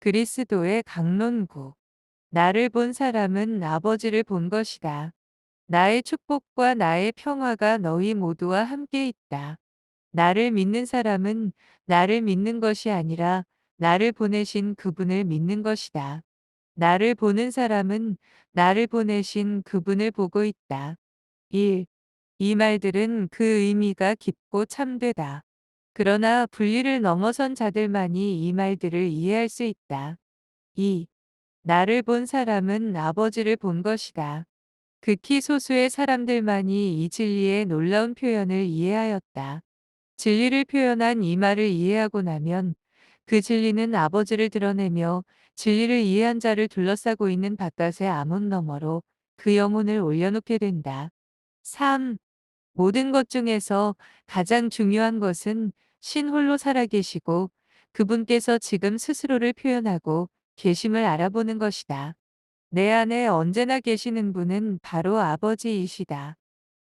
그리스도의 강론구. 나를 본 사람은 아버지를 본 것이다. 나의 축복과 나의 평화가 너희 모두와 함께 있다. 나를 믿는 사람은 나를 믿는 것이 아니라 나를 보내신 그분을 믿는 것이다. 나를 보는 사람은 나를 보내신 그분을 보고 있다. 1. 이 말들은 그 의미가 깊고 참되다. 그러나 분리를 넘어선 자들만이 이 말들을 이해할 수 있다. 2. 나를 본 사람은 아버지를 본 것이다. 극히 소수의 사람들만이 이 진리의 놀라운 표현을 이해하였다. 진리를 표현한 이 말을 이해하고 나면 그 진리는 아버지를 드러내며 진리를 이해한 자를 둘러싸고 있는 바깥의 암흑 너머로 그 영혼을 올려놓게 된다. 3. 모든 것 중에서 가장 중요한 것은 신 홀로 살아계시고 그분께서 지금 스스로를 표현하고 계심을 알아보는 것이다. 내 안에 언제나 계시는 분은 바로 아버지이시다.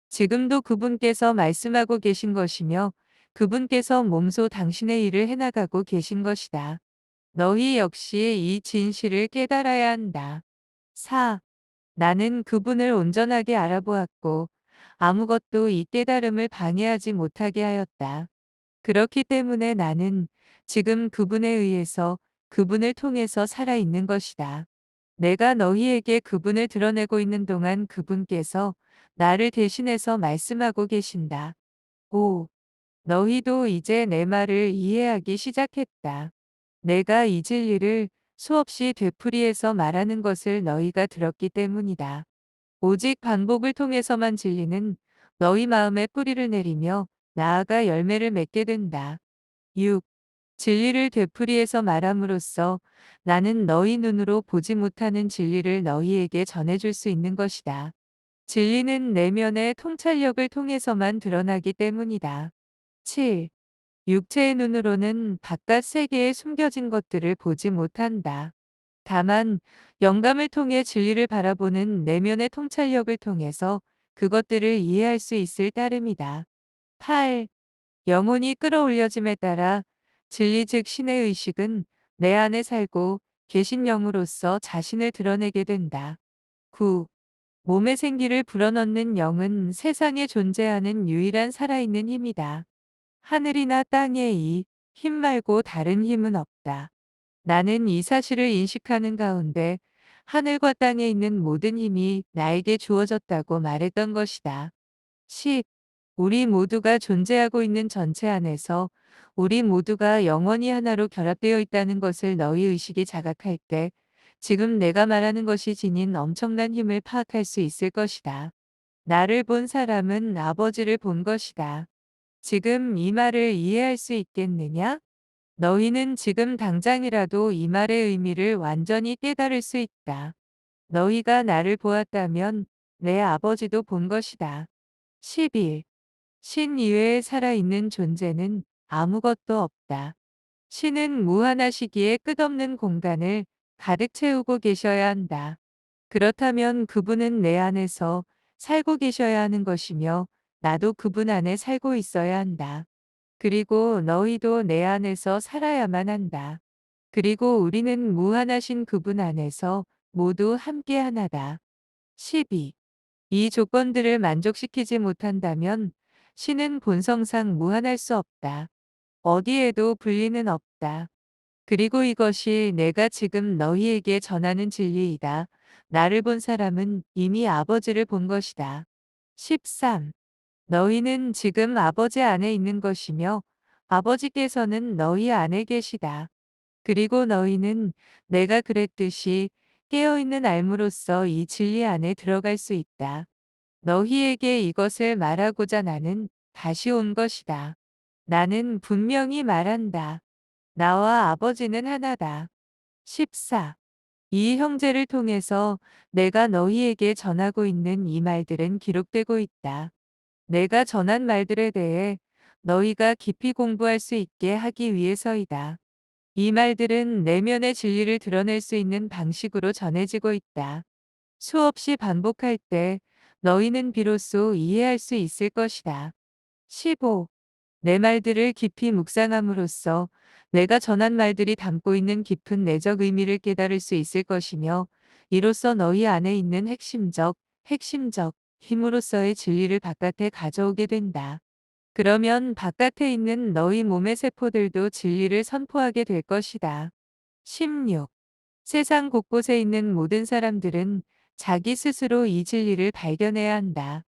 지금도 그분께서 말씀하고 계신 것이며 그분께서 몸소 당신의 일을 해나가고 계신 것이다. 너희 역시 이 진실을 깨달아야 한다. 4. 나는 그분을 온전하게 알아보았고 아무것도 이 깨달음을 방해하지 못하게 하였다. 그렇기 때문에 나는 지금 그분에 의해서 그분을 통해서 살아있는 것이다. 내가 너희에게 그분을 드러내고 있는 동안 그분께서 나를 대신해서 말씀하고 계신다. 5. 너희도 이제 내 말을 이해하기 시작했다. 내가 이 진리를 수없이 되풀이해서 말하는 것을 너희가 들었기 때문이다. 오직 반복을 통해서만 진리는 너희 마음에 뿌리를 내리며 나아가 열매를 맺게 된다. 6. 진리를 되풀이해서 말함으로써 나는 너희 눈으로 보지 못하는 진리를 너희에게 전해줄 수 있는 것이다. 진리는 내면의 통찰력을 통해서만 드러나기 때문이다. 7. 육체의 눈으로는 바깥 세계에 숨겨진 것들을 보지 못한다. 다만 영감을 통해 진리를 바라보는 내면의 통찰력을 통해서 그것들을 이해할 수 있을 따름이다. 8. 영혼이 끌어올려짐에 따라 진리 즉 신의 의식은 내 안에 살고 계신 영으로서 자신을 드러내게 된다. 9. 몸의 생기를 불어넣는 영은 세상에 존재하는 유일한 살아있는 힘이다. 하늘이나 땅에 이 힘 말고 다른 힘은 없다. 나는 이 사실을 인식하는 가운데 하늘과 땅에 있는 모든 힘이 나에게 주어졌다고 말했던 것이다. 10. 우리 모두가 존재하고 있는 전체 안에서 우리 모두가 영원히 하나로 결합되어 있다는 것을 너희 의식이 자각할 때 지금 내가 말하는 것이 지닌 엄청난 힘을 파악할 수 있을 것이다. 나를 본 사람은 아버지를 본 것이다. 지금 이 말을 이해할 수 있겠느냐? 너희는 지금 당장이라도 이 말의 의미를 완전히 깨달을 수 있다. 너희가 나를 보았다면 내 아버지도 본 것이다. 11. 신 이외에 살아있는 존재는 아무것도 없다. 신은 무한하시기에 끝없는 공간을 가득 채우고 계셔야 한다. 그렇다면 그분은 내 안에서 살고 계셔야 하는 것이며 나도 그분 안에 살고 있어야 한다. 그리고 너희도 내 안에서 살아야만 한다. 그리고 우리는 무한하신 그분 안에서 모두 함께 하나다. 12. 이 조건들을 만족시키지 못한다면 신은 본성상 무한할 수 없다. 어디에도 분리는 없다. 그리고 이것이 내가 지금 너희에게 전하는 진리이다. 나를 본 사람은 이미 아버지를 본 것이다. 13. 너희는 지금 아버지 안에 있는 것이며 아버지께서는 너희 안에 계시다. 그리고 너희는 내가 그랬듯이 깨어있는 알무로서 이 진리 안에 들어갈 수 있다. 너희에게 이것을 말하고자 나는 다시 온 것이다. 나는 분명히 말한다. 나와 아버지는 하나다. 14. 이 형제를 통해서 내가 너희에게 전하고 있는 이 말들은 기록되고 있다. 내가 전한 말들에 대해 너희가 깊이 공부할 수 있게 하기 위해서이다. 이 말들은 내면의 진리를 드러낼 수 있는 방식으로 전해지고 있다. 수없이 반복할 때 너희는 비로소 이해할 수 있을 것이다. 15. 내 말들을 깊이 묵상함으로써 내가 전한 말들이 담고 있는 깊은 내적 의미를 깨달을 수 있을 것이며 이로써 너희 안에 있는 핵심적 힘으로서의 진리를 바깥에 가져오게 된다. 그러면 바깥에 있는 너희 몸의 세포들도 진리를 선포하게 될 것이다. 16. 세상 곳곳에 있는 모든 사람들은 자기 스스로 이 진리를 발견해야 한다.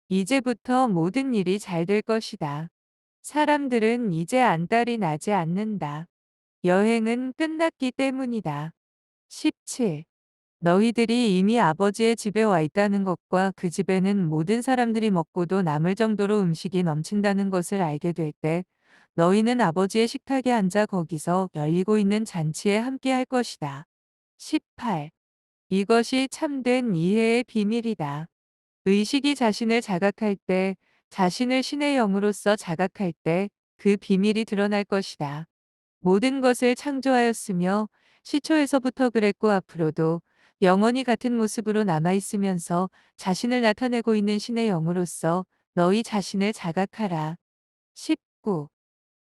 이제부터 모든 일이 잘 될 것이다. 사람들은 이제 안달이 나지 않는다. 여행은 끝났기 때문이다. 17. 너희들이 이미 아버지의 집에 와 있다는 것과 그 집에는 모든 사람들이 먹고도 남을 정도로 음식이 넘친다는 것을 알게 될 때, 너희는 아버지의 식탁에 앉아 거기서 열리고 있는 잔치에 함께 할 것이다. 18. 이것이 참된 이해의 비밀이다. 의식이 자신을 자각할 때, 자신을 신의 영으로서 자각할 때, 그 비밀이 드러날 것이다. 모든 것을 창조하였으며 시초에서부터 그랬고 앞으로도 영원히 같은 모습으로 남아있으면서 자신을 나타내고 있는 신의 영으로서 너희 자신을 자각하라. 19.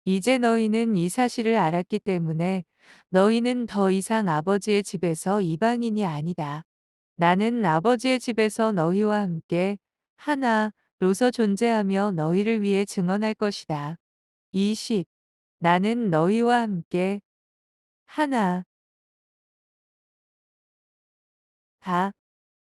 이제 너희는 이 사실을 알았기 때문에 너희는 더 이상 아버지의 집에서 이방인이 아니다. 나는 아버지의 집에서 너희와 함께 하나로서 존재하며 너희를 위해 증언할 것이다. 20. 나는 너희와 함께 하나, 다,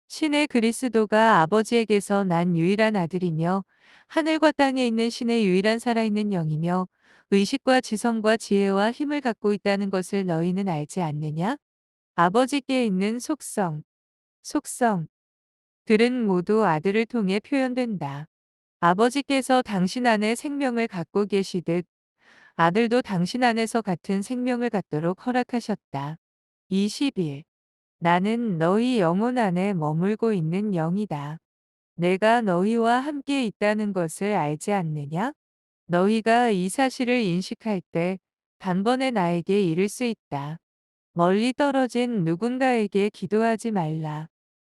신의 그리스도가 아버지에게서 난 유일한 아들이며 하늘과 땅에 있는 신의 유일한 살아있는 영이며 의식과 지성과 지혜와 힘을 갖고 있다는 것을 너희는 알지 않느냐? 아버지께 있는 속성, 들은 모두 아들을 통해 표현된다. 아버지께서 당신 안에 생명을 갖고 계시듯 아들도 당신 안에서 같은 생명을 갖도록 허락하셨다. 21. 나는 너희 영혼 안에 머물고 있는 영이다. 내가 너희와 함께 있다는 것을 알지 않느냐? 너희가 이 사실을 인식할 때 단번에 나에게 이를 수 있다. 멀리 떨어진 누군가에게 기도하지 말라.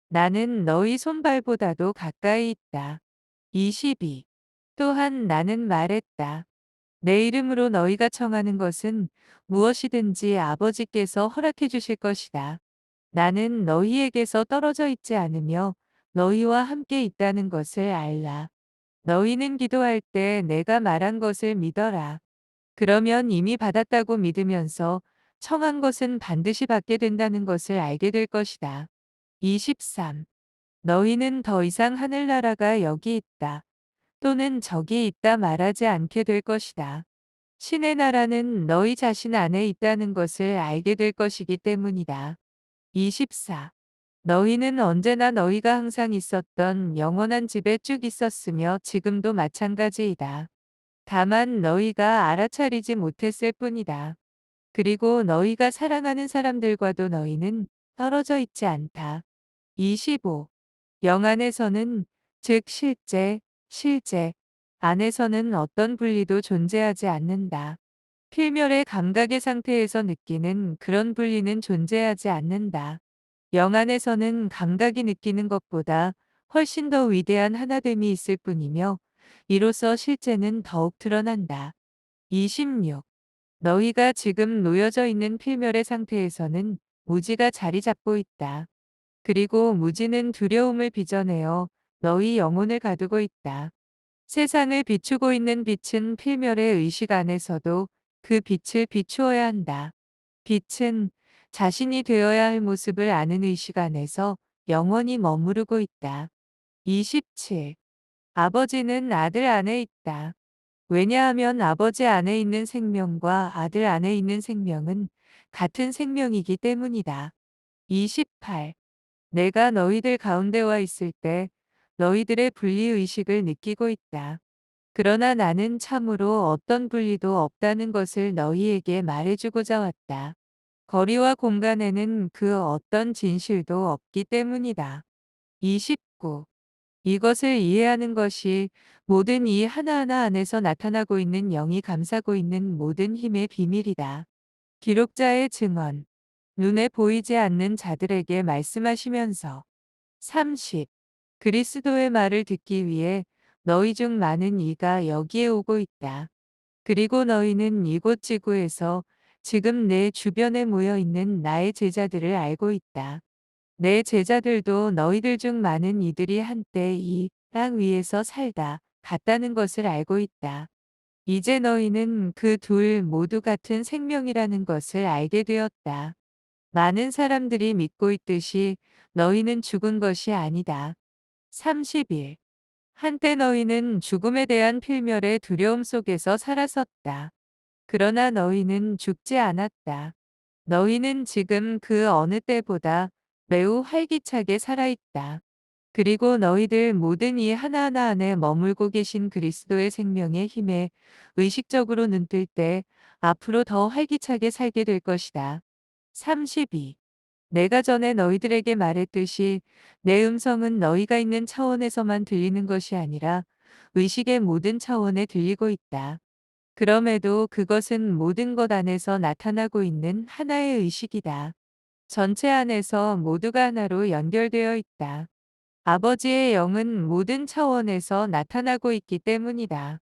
나는 너희 손발보다도 가까이 있다. 22. 또한 나는 말했다. 내 이름으로 너희가 청하는 것은 무엇이든지 아버지께서 허락해 주실 것이다. 나는 너희에게서 떨어져 있지 않으며 너희와 함께 있다는 것을 알라. 너희는 기도할 때 내가 말한 것을 믿어라. 그러면 이미 받았다고 믿으면서 청한 것은 반드시 받게 된다는 것을 알게 될 것이다. 23. 너희는 더 이상 하늘나라가 여기 있다. 또는 저기 있다 말하지 않게 될 것이다. 신의 나라는 너희 자신 안에 있다는 것을 알게 될 것이기 때문이다. 24. 너희는 언제나 너희가 항상 있었던 영원한 집에 쭉 있었으며 지금도 마찬가지이다. 다만 너희가 알아차리지 못했을 뿐이다. 그리고 너희가 사랑하는 사람들과도 너희는 떨어져 있지 않다. 25. 영 안에서는, 즉 실제 안에서는 어떤 분리도 존재하지 않는다. 필멸의 감각의 상태에서 느끼는 그런 분리는 존재하지 않는다. 영 안에서는 감각이 느끼는 것보다 훨씬 더 위대한 하나됨이 있을 뿐이며 이로써 실제는 더욱 드러난다. 26. 너희가 지금 놓여져 있는 필멸의 상태에서는 무지가 자리 잡고 있다. 그리고 무지는 두려움을 빚어내어 너희 영혼을 가두고 있다. 세상을 비추고 있는 빛은 필멸의 의식 안에서도 그 빛을 비추어야 한다. 빛은 자신이 되어야 할 모습을 아는 의식 안에서 영원히 머무르고 있다. 27. 아버지는 아들 안에 있다. 왜냐하면 아버지 안에 있는 생명과 아들 안에 있는 생명은 같은 생명이기 때문이다. 28. 내가 너희들 가운데 와 있을 때 너희들의 분리의식을 느끼고 있다. 그러나 나는 참으로 어떤 분리도 없다는 것을 너희에게 말해주고자 왔다. 거리와 공간에는 그 어떤 진실도 없기 때문이다. 29. 이것을 이해하는 것이 모든 이 하나하나 안에서 나타나고 있는 영이 감싸고 있는 모든 힘의 비밀이다. 기록자의 증언. 눈에 보이지 않는 자들에게 말씀하시면서 30. 그리스도의 말을 듣기 위해 너희 중 많은 이가 여기에 오고 있다. 그리고 너희는 이곳 지구에서 지금 내 주변에 모여 있는 나의 제자들을 알고 있다. 내 제자들도 너희들 중 많은 이들이 한때 이 땅 위에서 살다 갔다는 것을 알고 있다. 이제 너희는 그 둘 모두 같은 생명이라는 것을 알게 되었다. 많은 사람들이 믿고 있듯이 너희는 죽은 것이 아니다. 30일. 한때 너희는 죽음에 대한 필멸의 두려움 속에서 살았었다. 그러나 너희는 죽지 않았다. 너희는 지금 그 어느 때보다 매우 활기차게 살아있다. 그리고 너희들 모든 이 하나하나 안에 머물고 계신 그리스도의 생명의 힘에 의식적으로 눈뜰 때 앞으로 더 활기차게 살게 될 것이다. 32. 내가 전에 너희들에게 말했듯이 내 음성은 너희가 있는 차원에서만 들리는 것이 아니라 의식의 모든 차원에 들리고 있다. 그럼에도 그것은 모든 것 안에서 나타나고 있는 하나의 의식이다. 전체 안에서 모두가 하나로 연결되어 있다. 아버지의 영은 모든 차원에서 나타나고 있기 때문이다.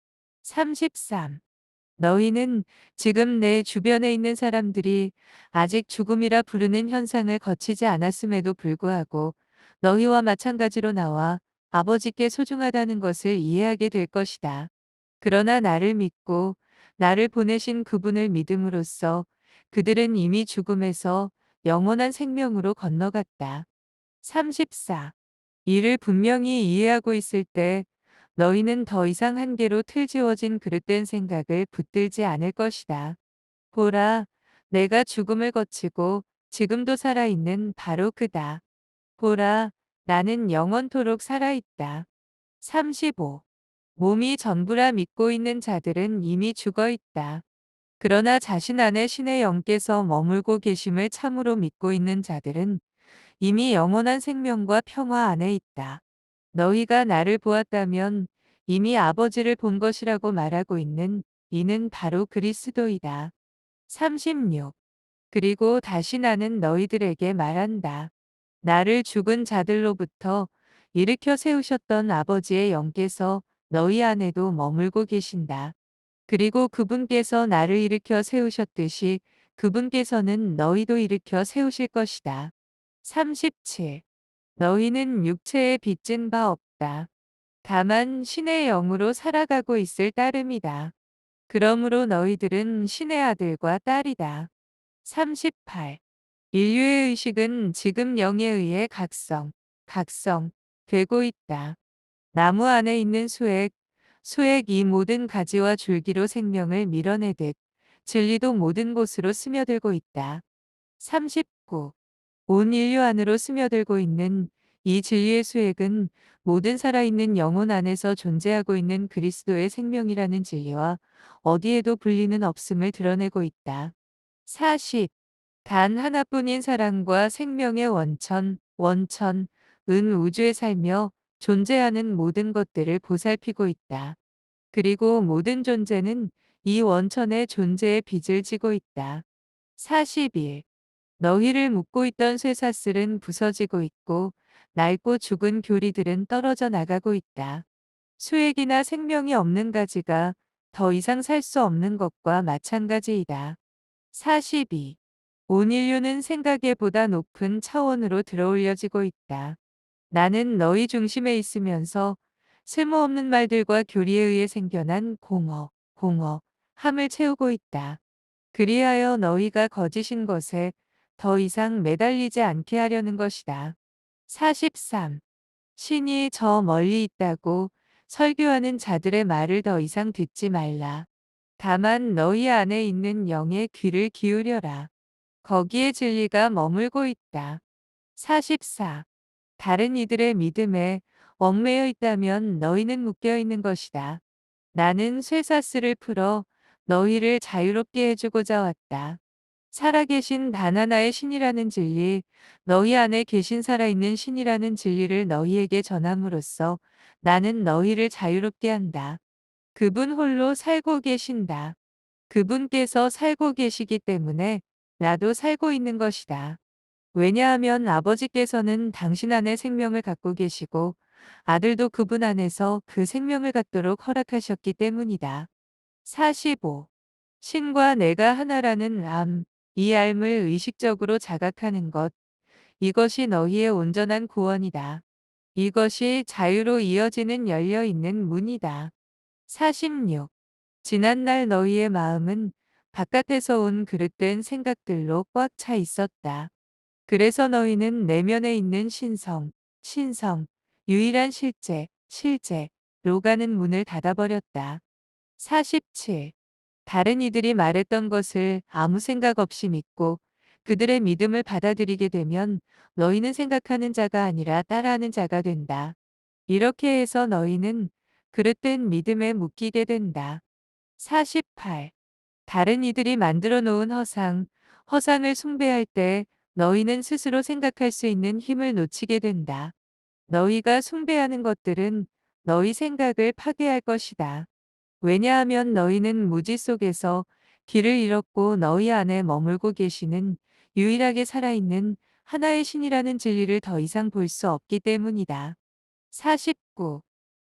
33. 너희는 지금 내 주변에 있는 사람들이 아직 죽음이라 부르는 현상을 거치지 않았음에도 불구하고 너희와 마찬가지로 나와 아버지께 소중하다는 것을 이해하게 될 것이다. 그러나 나를 믿고 나를 보내신 그분을 믿음으로써 그들은 이미 죽음에서 영원한 생명으로 건너갔다. 34. 이를 분명히 이해하고 있을 때 너희는 더 이상 한계로 틀지워진 그릇된 생각을 붙들지 않을 것이다. 보라, 내가 죽음을 거치고 지금도 살아있는 바로 그다. 보라, 나는 영원토록 살아있다. 35. 몸이 전부라 믿고 있는 자들은 이미 죽어 있다. 그러나 자신 안에 신의 영께서 머물고 계심을 참으로 믿고 있는 자들은 이미 영원한 생명과 평화 안에 있다. 너희가 나를 보았다면 이미 아버지를 본 것이라고 말하고 있는 이는 바로 그리스도이다. 36. 그리고 다시 나는 너희들에게 말한다. 나를 죽은 자들로부터 일으켜 세우셨던 아버지의 영께서 너희 안에도 머물고 계신다. 그리고 그분께서 나를 일으켜 세우셨듯이 그분께서는 너희도 일으켜 세우실 것이다. 37. 너희는 육체에 빚진 바 없다. 다만 신의 영으로 살아가고 있을 따름이다. 그러므로 너희들은 신의 아들과 딸이다. 38. 인류의 의식은 지금 영에 의해 각성, 되고 있다. 나무 안에 있는 수액 이 모든 가지와 줄기로 생명을 밀어내듯 진리도 모든 곳으로 스며들고 있다. 39. 온 인류 안으로 스며들고 있는 이 진리의 수액은 모든 살아있는 영혼 안에서 존재하고 있는 그리스도의 생명이라는 진리와 어디에도 분리는 없음을 드러내고 있다. 40. 단 하나뿐인 사랑과 생명의 은 우주에 살며 존재하는 모든 것들을 보살피고 있다. 그리고 모든 존재는 이 원천의 존재의 빚을 지고 있다. 41. 너희를 묶고 있던 쇠사슬은 부서지고 있고 낡고 죽은 교리들은 떨어져 나가고 있다. 수액이나 생명이 없는 가지가 더 이상 살 수 없는 것과 마찬가지이다. 42. 온 인류는 생각에 보다 높은 차원으로 들어올려지고 있다. 나는 너희 중심에 있으면서 쓸모없는 말들과 교리에 의해 생겨난 함을 채우고 있다. 그리하여 너희가 거짓인 것에 더 이상 매달리지 않게 하려는 것이다. 43. 신이 저 멀리 있다고 설교하는 자들의 말을 더 이상 듣지 말라. 다만 너희 안에 있는 영의 귀를 기울여라. 거기에 진리가 머물고 있다. 44. 다른 이들의 믿음에 얽매여 있다면 너희는 묶여 있는 것이다. 나는 쇠사슬을 풀어 너희를 자유롭게 해주고자 왔다. 살아계신 단 하나의 신이라는 진리, 너희 안에 계신 살아있는 신이라는 진리를 너희에게 전함으로써 나는 너희를 자유롭게 한다. 그분 홀로 살고 계신다. 그분께서 살고 계시기 때문에 나도 살고 있는 것이다. 왜냐하면 아버지께서는 당신 안에 생명을 갖고 계시고 아들도 그분 안에서 그 생명을 갖도록 허락하셨기 때문이다. 45. 신과 내가 하나라는 이 암을 의식적으로 자각하는 것. 이것이 너희의 온전한 구원이다. 이것이 자유로 이어지는 열려있는 문이다. 46. 지난날 너희의 마음은 바깥에서 온 그릇된 생각들로 꽉 차 있었다. 그래서 너희는 내면에 있는 신성, 유일한 실제로 가는 문을 닫아버렸다. 47. 다른 이들이 말했던 것을 아무 생각 없이 믿고 그들의 믿음을 받아들이게 되면 너희는 생각하는 자가 아니라 따라하는 자가 된다. 이렇게 해서 너희는 그릇된 믿음에 묶이게 된다. 48. 다른 이들이 만들어 놓은 허상을 숭배할 때 너희는 스스로 생각할 수 있는 힘을 놓치게 된다. 너희가 숭배하는 것들은 너희 생각을 파괴할 것이다. 왜냐하면 너희는 무지 속에서 길을 잃었고 너희 안에 머물고 계시는 유일하게 살아있는 하나의 신이라는 진리를 더 이상 볼 수 없기 때문이다. 49.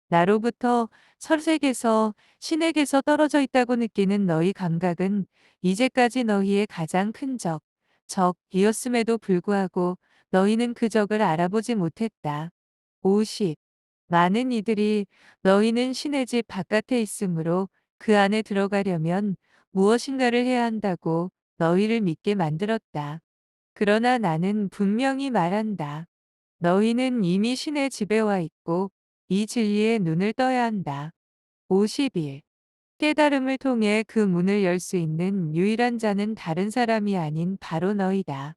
나로부터 설색에서 신에게서 떨어져 있다고 느끼는 너희 감각은 이제까지 너희의 가장 큰 적이었음에도 불구하고 너희는 그 적을 알아보지 못했다. 50. 많은 이들이 너희는 신의 집 바깥에 있으므로 그 안에 들어가려면 무엇인가를 해야 한다고 너희를 믿게 만들었다. 그러나 나는 분명히 말한다. 너희는 이미 신의 집에 와 있고 이 진리에 눈을 떠야 한다. 50일. 깨달음을 통해 그 문을 열 수 있는 유일한 자는 다른 사람이 아닌 바로 너희다.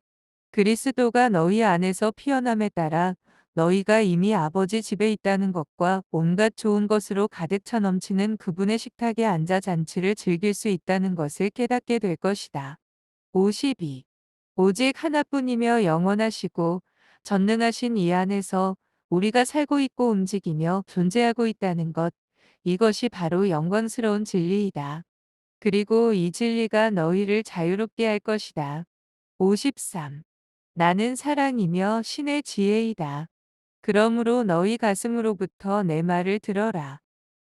그리스도가 너희 안에서 피어남에 따라 너희가 이미 아버지 집에 있다는 것과 온갖 좋은 것으로 가득 차 넘치는 그분의 식탁에 앉아 잔치를 즐길 수 있다는 것을 깨닫게 될 것이다. 52. 오직 하나뿐이며 영원하시고 전능하신 이 안에서 우리가 살고 있고 움직이며 존재하고 있다는 것. 이것이 바로 영광스러운 진리이다. 그리고 이 진리가 너희를 자유롭게 할 것이다. 53. 나는 사랑이며 신의 지혜이다. 그러므로 너희 가슴으로부터 내 말을 들어라.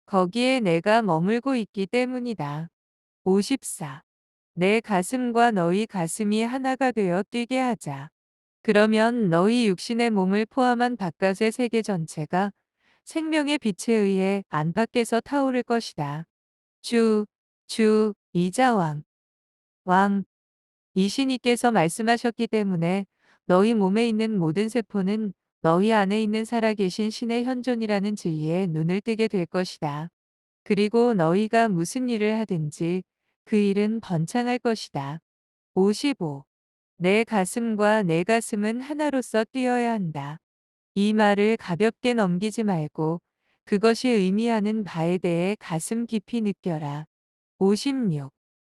거기에 내가 머물고 있기 때문이다. 54. 내 가슴과 너희 가슴이 하나가 되어 뛰게 하자. 그러면 너희 육신의 몸을 포함한 바깥의 세계 전체가 생명의 빛에 의해 안팎에서 타오를 것이다. 이자왕, 이신이께서 말씀하셨기 때문에 너희 몸에 있는 모든 세포는 너희 안에 있는 살아계신 신의 현존이라는 진리에 눈을 뜨게 될 것이다. 그리고 너희가 무슨 일을 하든지 그 일은 번창할 것이다. 55. 내 가슴과 내 가슴은 하나로서 뛰어야 한다. 이 말을 가볍게 넘기지 말고 그것이 의미하는 바에 대해 가슴 깊이 느껴라. 56.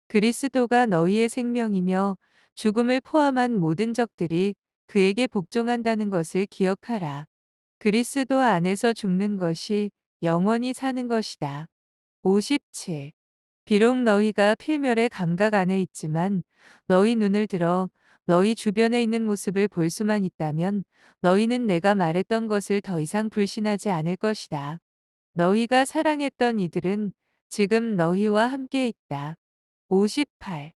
그리스도가 너희의 생명이며 죽음을 포함한 모든 적들이 그에게 복종한다는 것을 기억하라. 그리스도 안에서 죽는 것이 영원히 사는 것이다. 57. 비록 너희가 필멸의 감각 안에 있지만 너희 눈을 들어 너희 주변에 있는 모습을 볼 수만 있다면 너희는 내가 말했던 것을 더 이상 불신하지 않을 것이다. 너희가 사랑했던 이들은 지금 너희와 함께 있다. 58.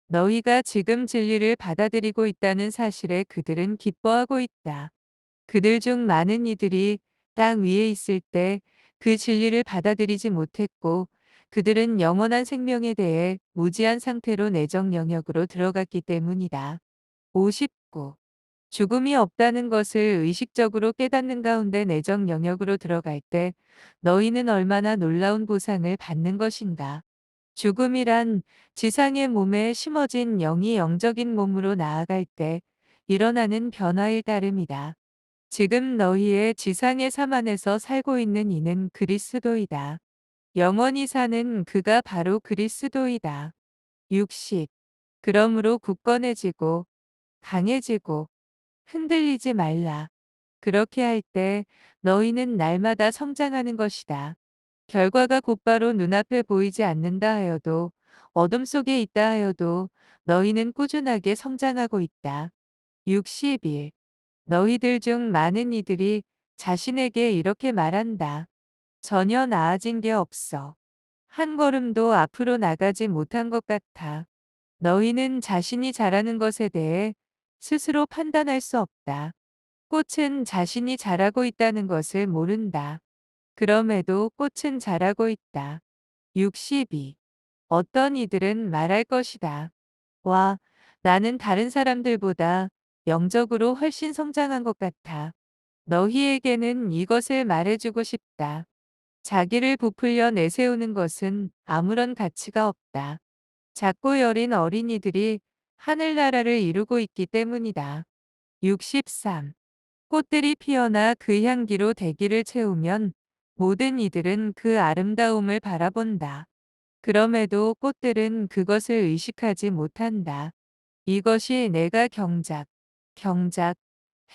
너희가 지금 진리를 받아들이고 있다는 사실에 그들은 기뻐하고 있다. 그들 중 많은 이들이 땅 위에 있을 때 그 진리를 받아들이지 못했고 그들은 영원한 생명에 대해 무지한 상태로 내적 영역으로 들어갔기 때문이다. 59. 죽음이 없다는 것을 의식적으로 깨닫는 가운데 내적 영역으로 들어갈 때 너희는 얼마나 놀라운 보상을 받는 것인가. 죽음이란 지상의 몸에 심어진 영이 영적인 몸으로 나아갈 때 일어나는 변화의 따름이다. 지금 너희의 지상의 삶 안에서 살고 있는 이는 그리스도이다. 영원히 사는 그가 바로 그리스도이다. 60. 그러므로 굳건해지고 강해지고 흔들리지 말라. 그렇게 할 때 너희는 날마다 성장하는 것이다. 결과가 곧바로 눈앞에 보이지 않는다 하여도 어둠 속에 있다 하여도 너희는 꾸준하게 성장하고 있다. 60일. 너희들 중 많은 이들이 자신에게 이렇게 말한다. 전혀 나아진 게 없어. 한 걸음도 앞으로 나가지 못한 것 같아. 너희는 자신이 잘하는 것에 대해 스스로 판단할 수 없다. 꽃은 자신이 잘하고 있다는 것을 모른다. 그럼에도 꽃은 잘하고 있다. 62. 어떤 이들은 말할 것이다. 와, 나는 다른 사람들보다 영적으로 훨씬 성장한 것 같아. 너희에게는 이것을 말해주고 싶다. 자기를 부풀려 내세우는 것은 아무런 가치가 없다. 작고 여린 어린이들이 하늘나라를 이루고 있기 때문이다. 63. 꽃들이 피어나 그 향기로 대기를 채우면 모든 이들은 그 아름다움을 바라본다. 그럼에도 꽃들은 그것을 의식하지 못한다. 이것이 내가 경작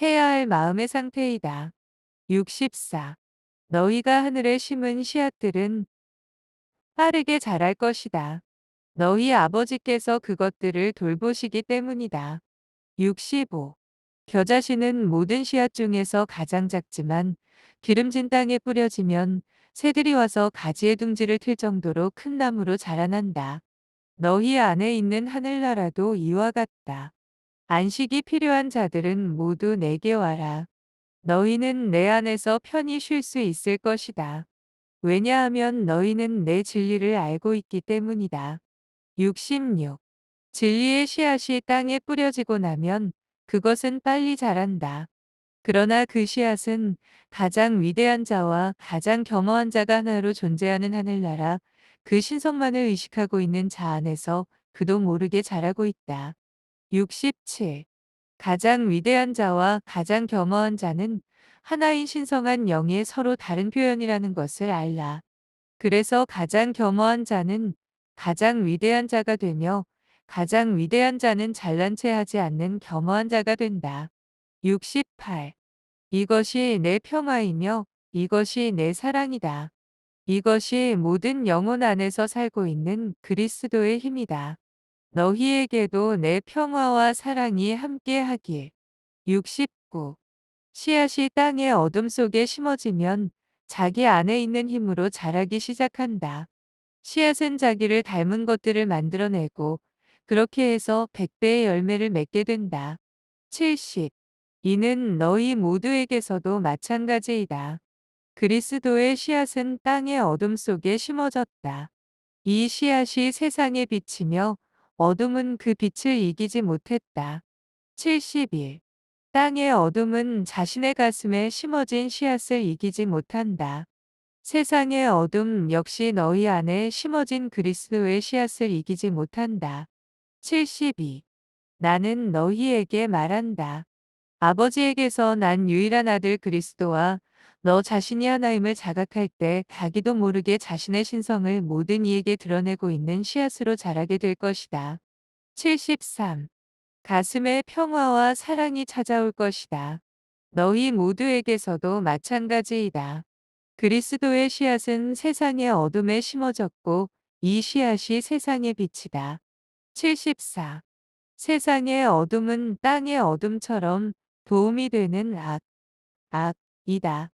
해야 할 마음의 상태이다. 64. 너희가 하늘에 심은 씨앗들은 빠르게 자랄 것이다. 너희 아버지께서 그것들을 돌보시기 때문이다. 65. 겨자씨는 모든 씨앗 중에서 가장 작지만 기름진 땅에 뿌려지면 새들이 와서 가지의 둥지를 틀 정도로 큰 나무로 자라난다. 너희 안에 있는 하늘나라도 이와 같다. 안식이 필요한 자들은 모두 내게 와라. 너희는 내 안에서 편히 쉴 수 있을 것이다. 왜냐하면 너희는 내 진리를 알고 있기 때문이다. 66. 진리의 씨앗이 땅에 뿌려지고 나면 그것은 빨리 자란다. 그러나 그 씨앗은 가장 위대한 자와 가장 겸허한 자가 하나로 존재하는 하늘나라, 그 신성만을 의식하고 있는 자 안에서 그도 모르게 자라고 있다. 67. 가장 위대한 자와 가장 겸허한 자는 하나인 신성한 영의 서로 다른 표현이라는 것을 알라. 그래서 가장 겸허한 자는 가장 위대한 자가 되며 가장 위대한 자는 잘난 체 하지 않는 겸허한 자가 된다. 68. 이것이 내 평화이며 이것이 내 사랑이다. 이것이 모든 영혼 안에서 살고 있는 그리스도의 힘이다. 너희에게도 내 평화와 사랑이 함께하길. 69. 씨앗이 땅의 어둠 속에 심어지면 자기 안에 있는 힘으로 자라기 시작한다. 씨앗은 자기를 닮은 것들을 만들어내고 그렇게 해서 100배의 열매를 맺게 된다. 70. 이는 너희 모두에게서도 마찬가지이다. 그리스도의 씨앗은 땅의 어둠 속에 심어졌다. 이 씨앗이 세상에 비치며 어둠은 그 빛을 이기지 못했다. 71. 땅의 어둠은 자신의 가슴에 심어진 씨앗을 이기지 못한다. 세상의 어둠 역시 너희 안에 심어진 그리스도의 씨앗을 이기지 못한다. 72. 나는 너희에게 말한다. 아버지에게서 난 유일한 아들 그리스도와 너 자신이 하나임을 자각할 때 자기도 모르게 자신의 신성을 모든 이에게 드러내고 있는 씨앗으로 자라게 될 것이다. 73. 가슴에 평화와 사랑이 찾아올 것이다. 너희 모두에게서도 마찬가지이다. 그리스도의 씨앗은 세상의 어둠에 심어졌고 이 씨앗이 세상의 빛이다. 74. 세상의 어둠은 땅의 어둠처럼 도움이 되는 악이다.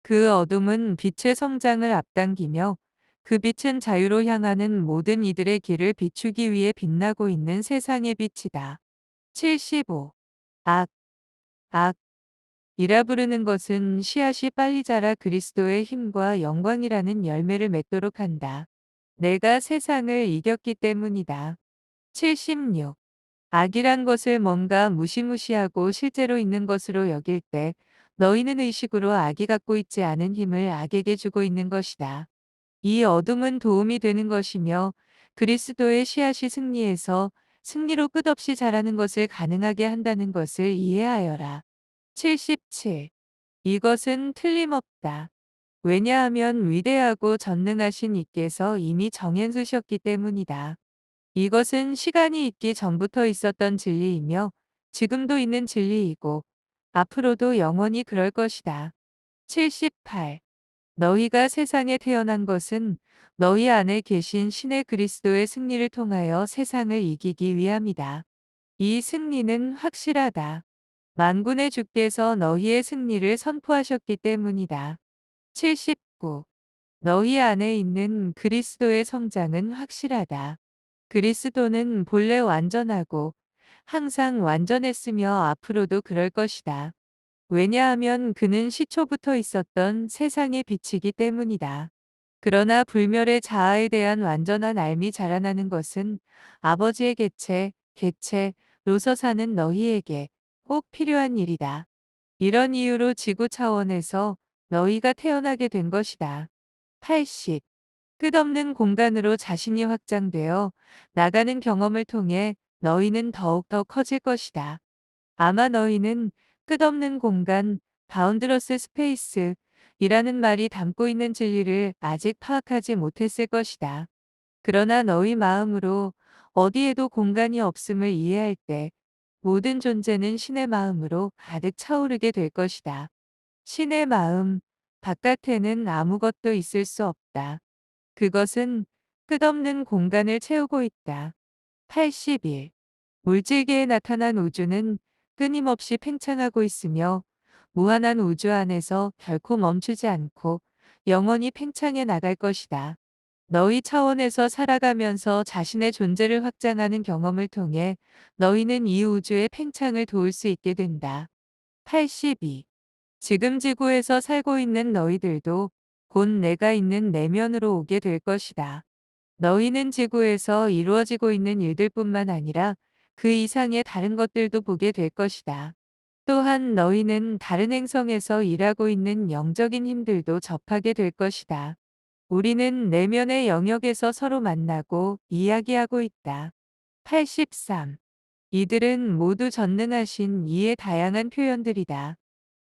그 어둠은 빛의 성장을 앞당기며 그 빛은 자유로 향하는 모든 이들의 길을 비추기 위해 빛나고 있는 세상의 빛이다. 75. 악, 이라 부르는 것은 씨앗이 빨리 자라 그리스도의 힘과 영광이라는 열매를 맺도록 한다. 내가 세상을 이겼기 때문이다. 76. 악이란 것을 뭔가 무시무시하고 실제로 있는 것으로 여길 때 너희는 의식으로 악이 갖고 있지 않은 힘을 악에게 주고 있는 것이다. 이 어둠은 도움이 되는 것이며 그리스도의 씨앗이 승리해서 승리로 끝없이 자라는 것을 가능하게 한다는 것을 이해하여라. 77. 이것은 틀림없다. 왜냐하면 위대하고 전능하신 이께서 이미 정해두셨기 때문이다. 이것은 시간이 있기 전부터 있었던 진리이며 지금도 있는 진리이고 앞으로도 영원히 그럴 것이다. 78. 너희가 세상에 태어난 것은 너희 안에 계신 신의 그리스도의 승리를 통하여 세상을 이기기 위함이다. 이 승리는 확실하다. 만군의 주께서 너희의 승리를 선포하셨기 때문이다. 79. 너희 안에 있는 그리스도의 성장은 확실하다. 그리스도는 본래 완전하고 항상 완전했으며 앞으로도 그럴 것이다. 왜냐하면 그는 시초부터 있었던 세상의 빛이기 때문이다. 그러나 불멸의 자아에 대한 완전한 알미 자라나는 것은 아버지의 객체로서 사는 너희에게 꼭 필요한 일이다. 이런 이유로 지구 차원에서 너희가 태어나게 된 것이다. 80. 끝없는 공간으로 자신이 확장되어 나가는 경험을 통해 너희는 더욱더 커질 것이다. 아마 너희는 끝없는 공간, 바운드러스 스페이스 이라는 말이 담고 있는 진리를 아직 파악하지 못했을 것이다. 그러나 너희 마음으로 어디에도 공간이 없음을 이해할 때 모든 존재는 신의 마음으로 가득 차오르게 될 것이다. 신의 마음, 바깥에는 아무것도 있을 수 없다. 그것은 끝없는 공간을 채우고 있다. 81. 물질계에 나타난 우주는 끊임없이 팽창하고 있으며 무한한 우주 안에서 결코 멈추지 않고 영원히 팽창해 나갈 것이다. 너희 차원에서 살아가면서 자신의 존재를 확장하는 경험을 통해 너희는 이 우주의 팽창을 도울 수 있게 된다. 82. 지금 지구에서 살고 있는 너희들도 곧 내가 있는 내면으로 오게 될 것이다. 너희는 지구에서 이루어지고 있는 일들뿐만 아니라 그 이상의 다른 것들도 보게 될 것이다. 또한 너희는 다른 행성에서 일하고 있는 영적인 힘들도 접하게 될 것이다. 우리는 내면의 영역에서 서로 만나고 이야기하고 있다. 83. 이들은 모두 전능하신 이의 다양한 표현들이다.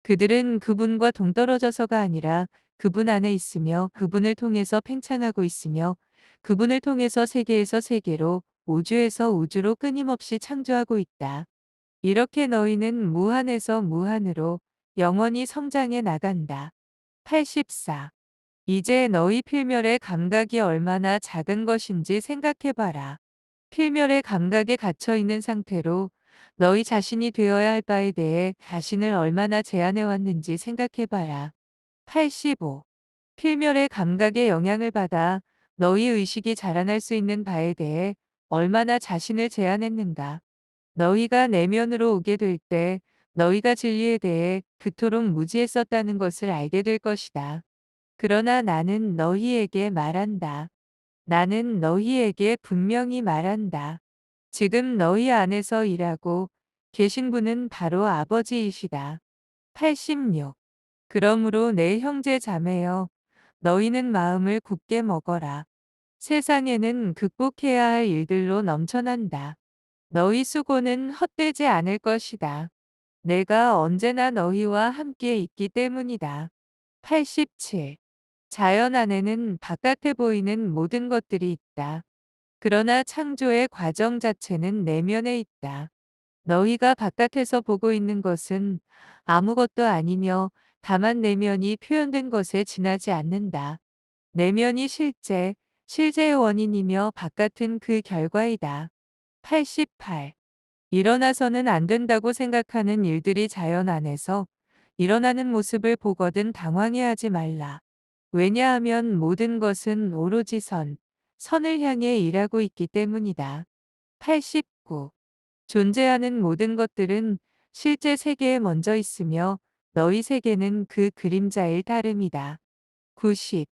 그들은 그분과 동떨어져서가 아니라 그분 안에 있으며 그분을 통해서 팽창하고 있으며 그분을 통해서 세계에서 세계로 우주에서 우주로 끊임없이 창조하고 있다. 이렇게 너희는 무한에서 무한으로 영원히 성장해 나간다. 84. 이제 너희 필멸의 감각이 얼마나 작은 것인지 생각해봐라. 필멸의 감각에 갇혀 있는 상태로 너희 자신이 되어야 할 바에 대해 자신을 얼마나 제한해 왔는지 생각해봐라. 85. 필멸의 감각에 영향을 받아 너희 의식이 자라날 수 있는 바에 대해 얼마나 자신을 제한했는가. 너희가 내면으로 오게 될 때 너희가 진리에 대해 그토록 무지했었다는 것을 알게 될 것이다. 그러나 나는 너희에게 말한다. 나는 너희에게 분명히 말한다. 지금 너희 안에서 일하고 계신 분은 바로 아버지이시다. 86. 그러므로 내 형제 자매여, 너희는 마음을 굳게 먹어라. 세상에는 극복해야 할 일들로 넘쳐난다. 너희 수고는 헛되지 않을 것이다. 내가 언제나 너희와 함께 있기 때문이다. 87. 자연 안에는 바깥에 보이는 모든 것들이 있다. 그러나 창조의 과정 자체는 내면에 있다. 너희가 바깥에서 보고 있는 것은 아무것도 아니며 다만 내면이 표현된 것에 지나지 않는다. 내면이 실제의 원인이며 바깥은 그 결과이다. 88. 일어나서는 안 된다고 생각하는 일들이 자연 안에서 일어나는 모습을 보거든 당황해하지 말라. 왜냐하면 모든 것은 오로지 선을 향해 일하고 있기 때문이다. 89. 존재하는 모든 것들은 실제 세계에 먼저 있으며 너희 세계는 그 그림자일 따름이다. 90.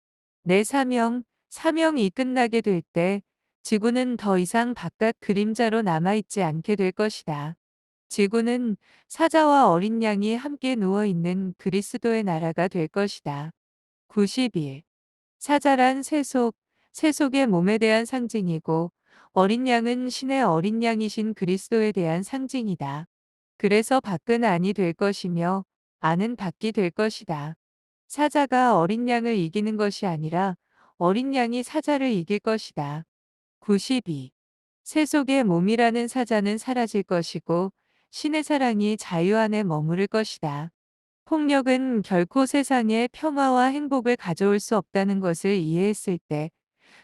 내 사명이 끝나게 될 때 지구는 더 이상 바깥 그림자로 남아있지 않게 될 것이다. 지구는 사자와 어린 양이 함께 누워있는 그리스도의 나라가 될 것이다. 91. 사자란 세속의 몸에 대한 상징이고 어린 양은 신의 어린 양이신 그리스도에 대한 상징이다. 그래서 밖은 안이 될 것이며 안은 밖이 될 것이다. 사자가 어린 양을 이기는 것이 아니라 어린 양이 사자를 이길 것이다. 92. 세속의 몸이라는 사자는 사라질 것이고 신의 사랑이 자유 안에 머무를 것이다. 폭력은 결코 세상에 평화와 행복을 가져올 수 없다는 것을 이해했을 때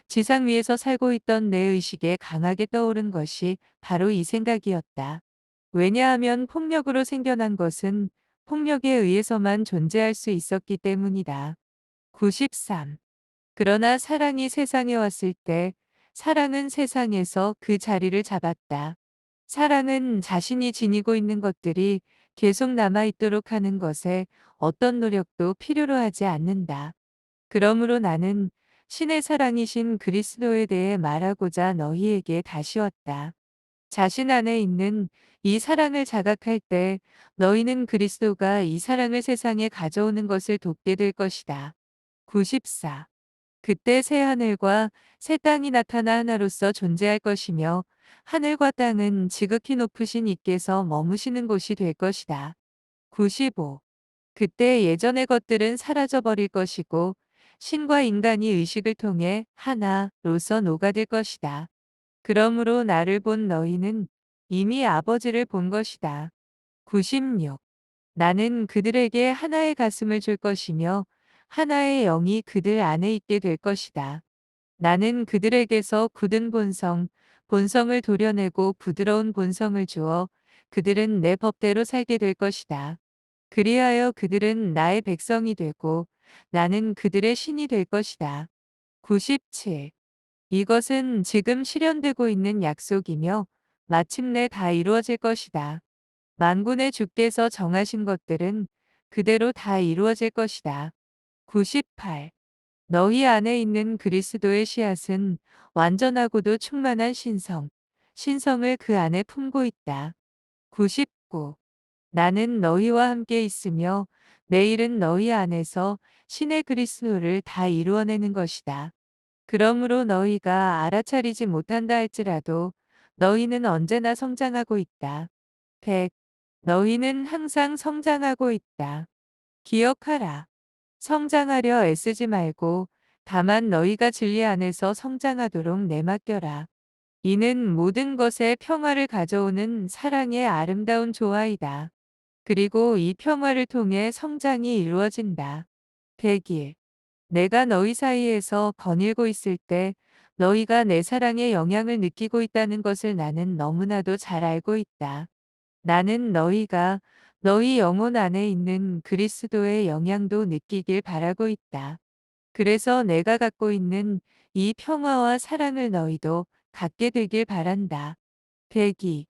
지상 위에서 살고 있던 내 의식에 강하게 떠오른 것이 바로 이 생각이었다. 왜냐하면 폭력으로 생겨난 것은 폭력에 의해서만 존재할 수 있었기 때문이다. 93. 그러나 사랑이 세상에 왔을 때 사랑은 세상에서 그 자리를 잡았다. 사랑은 자신이 지니고 있는 것들이 계속 남아있도록 하는 것에 어떤 노력도 필요로 하지 않는다. 그러므로 나는 신의 사랑이신 그리스도에 대해 말하고자 너희에게 다시 왔다. 자신 안에 있는 이 사랑을 자각할 때 너희는 그리스도가 이 사랑을 세상에 가져오는 것을 돕게 될 것이다. 94. 그때 새 하늘과 새 땅이 나타나 하나로서 존재할 것이며 하늘과 땅은 지극히 높으신 이께서 머무시는 곳이 될 것이다. 95. 그때 예전의 것들은 사라져 버릴 것이고 신과 인간이 의식을 통해 하나로서 녹아들 것이다. 그러므로 나를 본 너희는 이미 아버지를 본 것이다. 96. 나는 그들에게 하나의 가슴을 줄 것이며 하나의 영이 그들 안에 있게 될 것이다. 나는 그들에게서 굳은 본성을 도려내고 부드러운 본성을 주어 그들은 내 법대로 살게 될 것이다. 그리하여 그들은 나의 백성이 되고 나는 그들의 신이 될 것이다. 97. 이것은 지금 실현되고 있는 약속이며 마침내 다 이루어질 것이다. 만군의 주께서 정하신 것들은 그대로 다 이루어질 것이다. 98. 너희 안에 있는 그리스도의 씨앗은 완전하고도 충만한 신성을 그 안에 품고 있다. 99. 나는 너희와 함께 있으며 내일은 너희 안에서 신의 그리스도를 다 이루어내는 것이다. 그러므로 너희가 알아차리지 못한다 할지라도 너희는 언제나 성장하고 있다. 100. 너희는 항상 성장하고 있다. 기억하라. 성장하려 애쓰지 말고 다만 너희가 진리 안에서 성장하도록 내맡겨라. 이는 모든 것에 평화를 가져오는 사랑의 아름다운 조화이다. 그리고 이 평화를 통해 성장이 이루어진다. 100일. 내가 너희 사이에서 거닐고 있을 때 너희가 내 사랑의 영향을 느끼고 있다는 것을 나는 너무나도 잘 알고 있다. 나는 너희가 너희 영혼 안에 있는 그리스도의 영향도 느끼길 바라고 있다. 그래서 내가 갖고 있는 이 평화와 사랑을 너희도 갖게 되길 바란다. 102.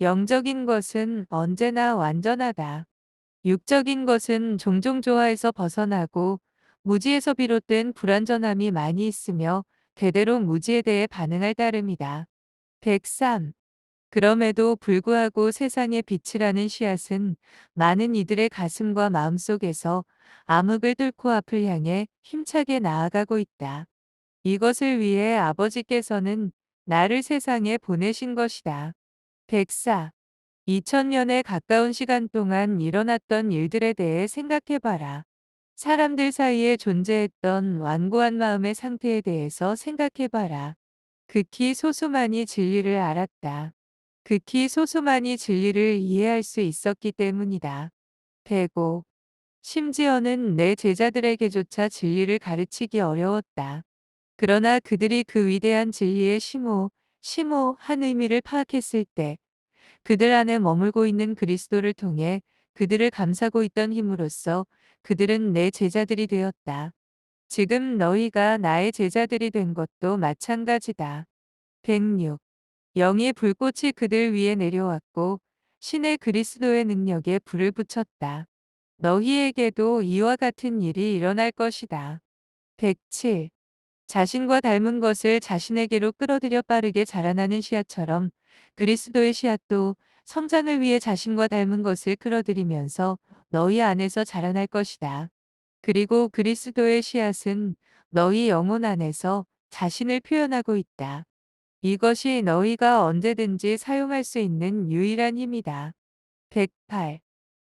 영적인 것은 언제나 완전하다. 육적인 것은 종종 조화에서 벗어나고 무지에서 비롯된 불완전함이 많이 있으며 대대로 무지에 대해 반응할 따름이다. 103. 그럼에도 불구하고 세상의 빛이라는 씨앗은 많은 이들의 가슴과 마음속에서 암흑을 뚫고 앞을 향해 힘차게 나아가고 있다. 이것을 위해 아버지께서는 나를 세상에 보내신 것이다. 104. 2000년에 가까운 시간 동안 일어났던 일들에 대해 생각해봐라. 사람들 사이에 존재했던 완고한 마음의 상태에 대해서 생각해봐라. 극히 소수만이 진리를 알았다. 극히 소수만이 진리를 이해할 수 있었기 때문이다. 105. 심지어는 내 제자들에게조차 진리를 가르치기 어려웠다. 그러나 그들이 그 위대한 진리의 심오한 의미를 파악했을 때 그들 안에 머물고 있는 그리스도를 통해 그들을 감싸고 있던 힘으로써 그들은 내 제자들이 되었다. 지금 너희가 나의 제자들이 된 것도 마찬가지다. 106. 영의 불꽃이 그들 위에 내려왔고 신의 그리스도의 능력에 불을 붙였다. 너희에게도 이와 같은 일이 일어날 것이다. 107. 자신과 닮은 것을 자신에게로 끌어들여 빠르게 자라나는 씨앗처럼 그리스도의 씨앗도 성장을 위해 자신과 닮은 것을 끌어들이면서 너희 안에서 자라날 것이다. 그리고 그리스도의 씨앗은 너희 영혼 안에서 자신을 표현하고 있다. 이것이 너희가 언제든지 사용할 수 있는 유일한 힘이다. 108.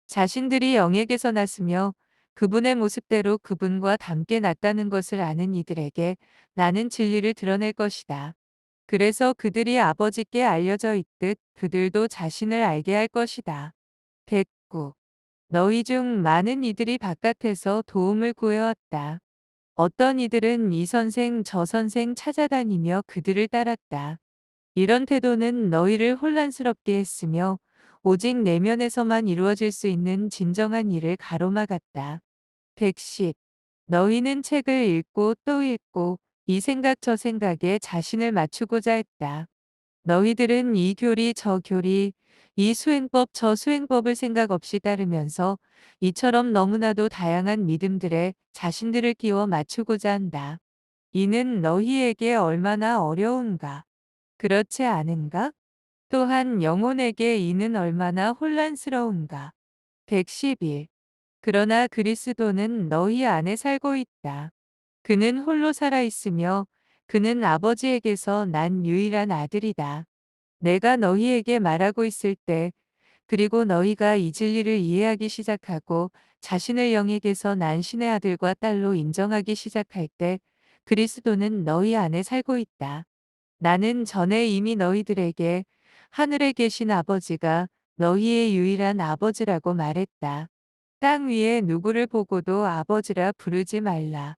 자신들이 영에게서 났으며 그분의 모습대로 그분과 닮게 났다는 것을 아는 이들에게 나는 진리를 드러낼 것이다. 그래서 그들이 아버지께 알려져 있듯 그들도 자신을 알게 할 것이다. 109. 너희 중 많은 이들이 바깥에서 도움을 구해왔다. 어떤 이들은 이 선생 저 선생 찾아다니며 그들을 따랐다. 이런 태도는 너희를 혼란스럽게 했으며 오직 내면에서만 이루어질 수 있는 진정한 일을 가로막았다. 110. 너희는 책을 읽고 또 읽고 이 생각 저 생각에 자신을 맞추고자 했다. 너희들은 이 교리 저 교리, 이 수행법 저 수행법을 생각 없이 따르면서 이처럼 너무나도 다양한 믿음들에 자신들을 끼워 맞추고자 한다. 이는 너희에게 얼마나 어려운가? 그렇지 않은가? 또한 영혼에게 이는 얼마나 혼란스러운가? 111. 그러나 그리스도는 너희 안에 살고 있다. 그는 홀로 살아 있으며 그는 아버지에게서 난 유일한 아들이다. 내가 너희에게 말하고 있을 때, 그리고 너희가 이 진리를 이해하기 시작하고 자신을 영에게서 난 신의 아들과 딸로 인정하기 시작할 때, 그리스도는 너희 안에 살고 있다. 나는 전에 이미 너희들에게 하늘에 계신 아버지가 너희의 유일한 아버지라고 말했다. 땅 위에 누구를 보고도 아버지라 부르지 말라.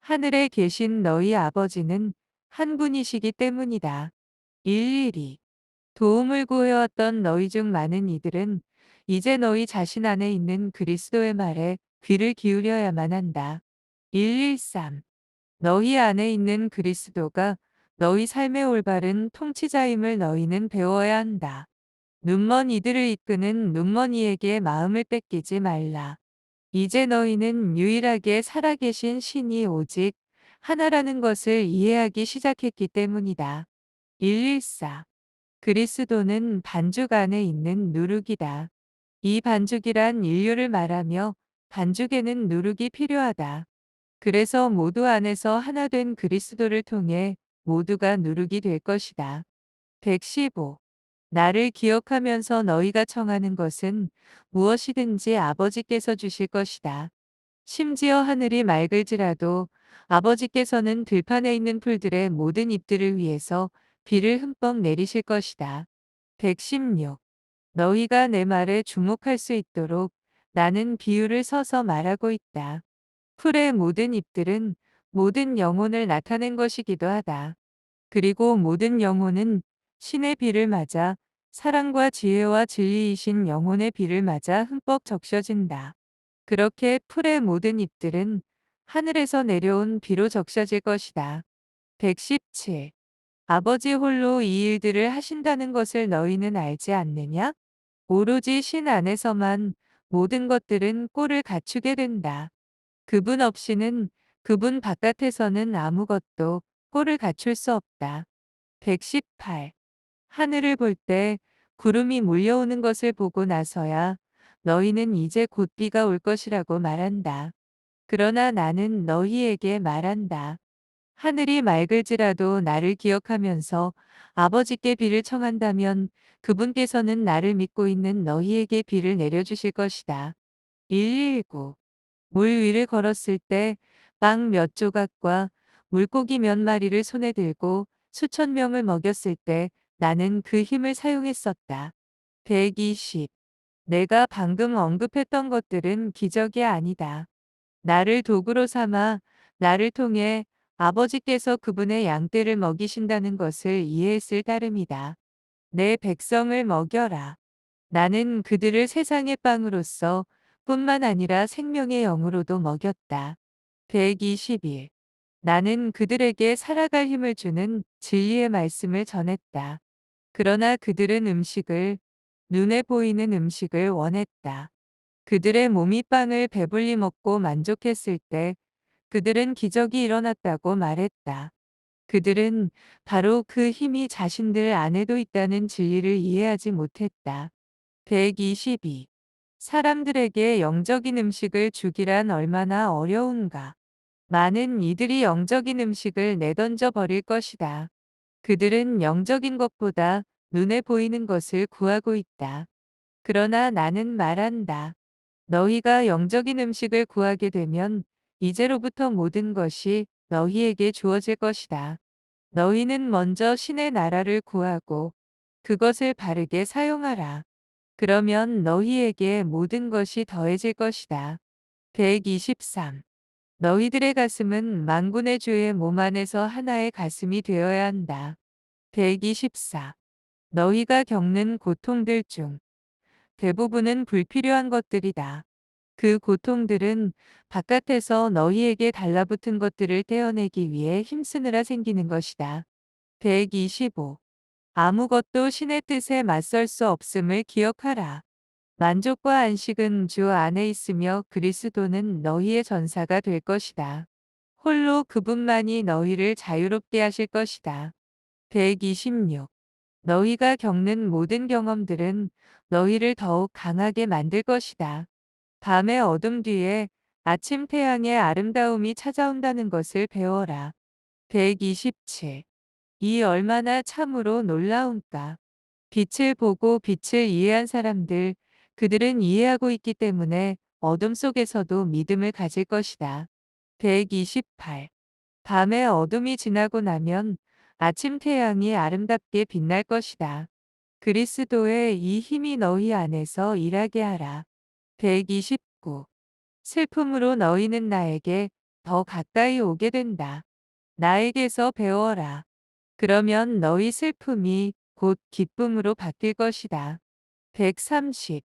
하늘에 계신 너희 아버지는 한 분이시기 때문이다. 일일이 도움을 구해왔던 너희 중 많은 이들은 이제 너희 자신 안에 있는 그리스도의 말에 귀를 기울여야만 한다. 113. 너희 안에 있는 그리스도가 너희 삶의 올바른 통치자임을 너희는 배워야 한다. 눈먼 이들을 이끄는 눈먼이에게 마음을 뺏기지 말라. 이제 너희는 유일하게 살아계신 신이 오직 하나라는 것을 이해하기 시작했기 때문이다. 114. 그리스도는 반죽 안에 있는 누룩이다. 이 반죽이란 인류를 말하며 반죽에는 누룩이 필요하다. 그래서 모두 안에서 하나 된 그리스도를 통해 모두가 누룩이 될 것이다. 115. 나를 기억하면서 너희가 청하는 것은 무엇이든지 아버지께서 주실 것이다. 심지어 하늘이 맑을지라도 아버지께서는 들판에 있는 풀들의 모든 잎들을 위해서 비를 흠뻑 내리실 것이다. 116. 너희가 내 말에 주목할 수 있도록 나는 비유를 서서 말하고 있다. 풀의 모든 잎들은 모든 영혼을 나타낸 것이기도 하다. 그리고 모든 영혼은 신의 비를 맞아 사랑과 지혜와 진리이신 영혼의 비를 맞아 흠뻑 적셔진다. 그렇게 풀의 모든 잎들은 하늘에서 내려온 비로 적셔질 것이다. 117. 아버지 홀로 이 일들을 하신다는 것을 너희는 알지 않느냐? 오로지 신 안에서만 모든 것들은 꼴을 갖추게 된다. 그분 없이는 그분 바깥에서는 아무것도 꼴을 갖출 수 없다. 118. 하늘을 볼 때 구름이 몰려오는 것을 보고 나서야 너희는 이제 곧 비가 올 것이라고 말한다. 그러나 나는 너희에게 말한다. 하늘이 맑을지라도 나를 기억하면서 아버지께 비를 청한다면 그분께서는 나를 믿고 있는 너희에게 비를 내려주실 것이다. 119. 물 위를 걸었을 때 빵 몇 조각과 물고기 몇 마리를 손에 들고 수천 명을 먹였을 때 나는 그 힘을 사용했었다. 120. 내가 방금 언급했던 것들은 기적이 아니다. 나를 도구로 삼아 나를 통해 아버지께서 그분의 양떼를 먹이신다는 것을 이해했을 따름이다. 내 백성을 먹여라. 나는 그들을 세상의 빵으로서 뿐만 아니라 생명의 영으로도 먹였다. 121. 나는 그들에게 살아갈 힘을 주는 진리의 말씀을 전했다. 그러나 그들은 눈에 보이는 음식을 원했다. 그들의 몸이 빵을 배불리 먹고 만족했을 때 그들은 기적이 일어났다고 말했다. 그들은 바로 그 힘이 자신들 안에도 있다는 진리를 이해하지 못했다. 122. 사람들에게 영적인 음식을 주기란 얼마나 어려운가. 많은 이들이 영적인 음식을 내던져 버릴 것이다. 그들은 영적인 것보다 눈에 보이는 것을 구하고 있다. 그러나 나는 말한다. 너희가 영적인 음식을 구하게 되면 이제로부터 모든 것이 너희에게 주어질 것이다. 너희는 먼저 신의 나라를 구하고 그것을 바르게 사용하라. 그러면 너희에게 모든 것이 더해질 것이다. 123. 너희들의 가슴은 만군의 주의 몸 안에서 하나의 가슴이 되어야 한다. 124. 너희가 겪는 고통들 중 대부분은 불필요한 것들이다. 그 고통들은 바깥에서 너희에게 달라붙은 것들을 떼어내기 위해 힘쓰느라 생기는 것이다. 125. 아무것도 신의 뜻에 맞설 수 없음을 기억하라. 만족과 안식은 주 안에 있으며 그리스도는 너희의 전사가 될 것이다. 홀로 그분만이 너희를 자유롭게 하실 것이다. 126. 너희가 겪는 모든 경험들은 너희를 더욱 강하게 만들 것이다. 밤의 어둠 뒤에 아침 태양의 아름다움이 찾아온다는 것을 배워라. 127. 이 얼마나 참으로 놀라운가. 빛을 보고 빛을 이해한 사람들, 그들은 이해하고 있기 때문에 어둠 속에서도 믿음을 가질 것이다. 128. 밤의 어둠이 지나고 나면 아침 태양이 아름답게 빛날 것이다. 그리스도의 이 힘이 너희 안에서 일하게 하라. 129. 슬픔으로 너희는 나에게 더 가까이 오게 된다. 나에게서 배워라. 그러면 너희 슬픔이 곧 기쁨으로 바뀔 것이다. 130.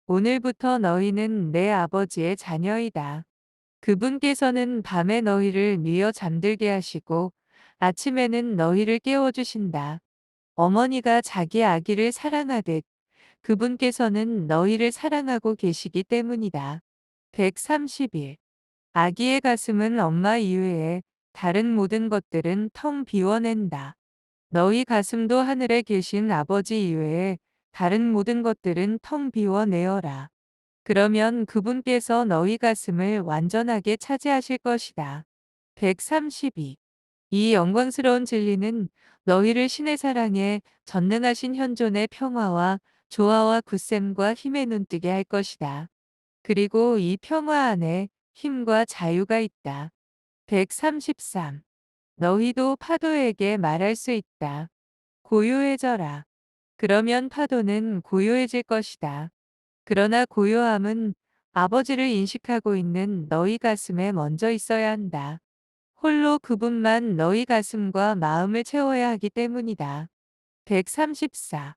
오늘부터 너희는 내 아버지의 자녀이다. 그분께서는 밤에 너희를 뉘어 잠들게 하시고 아침에는 너희를 깨워주신다. 어머니가 자기 아기를 사랑하듯 그분께서는 너희를 사랑하고 계시기 때문이다. 131. 아기의 가슴은 엄마 이외에 다른 모든 것들은 텅 비워낸다. 너희 가슴도 하늘에 계신 아버지 이외에 다른 모든 것들은 텅 비워내어라. 그러면 그분께서 너희 가슴을 완전하게 차지하실 것이다. 132. 이 영광스러운 진리는 너희를 신의 사랑에 전능하신 현존의 평화와 조화와 굳셈과 힘에 눈뜨게 할 것이다. 그리고 이 평화 안에 힘과 자유가 있다. 133. 너희도 파도에게 말할 수 있다. 고요해져라. 그러면 파도는 고요해질 것이다. 그러나 고요함은 아버지를 인식하고 있는 너희 가슴에 먼저 있어야 한다. 홀로 그분만 너희 가슴과 마음을 채워야 하기 때문이다. 134.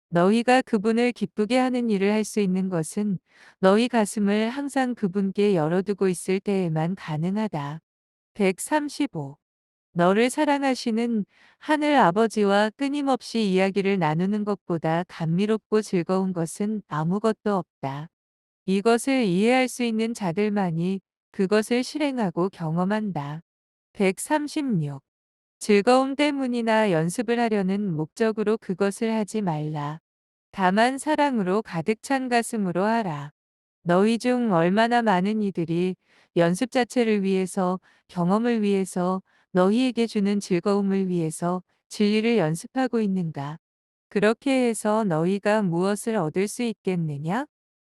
너희가 그분을 기쁘게 하는 일을 할 수 있는 것은 너희 가슴을 항상 그분께 열어두고 있을 때에만 가능하다. 135. 너를 사랑하시는 하늘 아버지와 끊임없이 이야기를 나누는 것보다 감미롭고 즐거운 것은 아무것도 없다. 이것을 이해할 수 있는 자들만이 그것을 실행하고 경험한다. 136. 즐거움 때문이나 연습을 하려는 목적으로 그것을 하지 말라. 다만 사랑으로 가득 찬 가슴으로 하라. 너희 중 얼마나 많은 이들이 연습 자체를 위해서, 경험을 위해서, 너희에게 주는 즐거움을 위해서 진리를 연습하고 있는가? 그렇게 해서 너희가 무엇을 얻을 수 있겠느냐?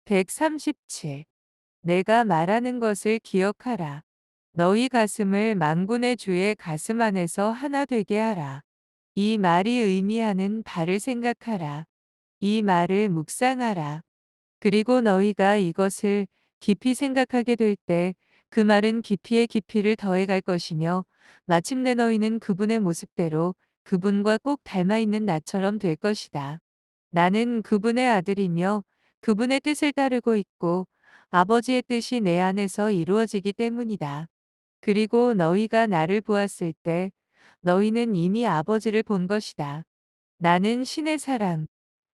137. 내가 말하는 것을 기억하라. 너희 가슴을 만군의 주의 가슴 안에서 하나 되게 하라. 이 말이 의미하는 바를 생각하라. 이 말을 묵상하라. 그리고 너희가 이것을 깊이 생각하게 될 때 그 말은 깊이에 깊이를 더해갈 것이며 마침내 너희는 그분의 모습대로 그분과 꼭 닮아 있는 나처럼 될 것이다. 나는 그분의 아들이며 그분의 뜻을 따르고 있고 아버지의 뜻이 내 안에서 이루어지기 때문이다. 그리고 너희가 나를 보았을 때 너희는 이미 아버지를 본 것이다. 나는 신의 사랑,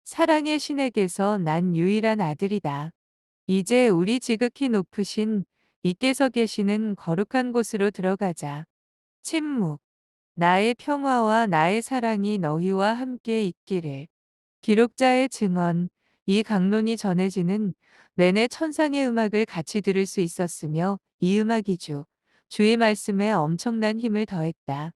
사랑의 신에게서 난 유일한 아들이다. 이제 우리 지극히 높으신 이께서 계시는 거룩한 곳으로 들어가자. 침묵. 나의 평화와 나의 사랑이 너희와 함께 있기를. 기록자의 증언. 이 강론이 전해지는 내내 천상의 음악을 같이 들을 수 있었으며 이 음악이 주의 말씀에 엄청난 힘을 더했다.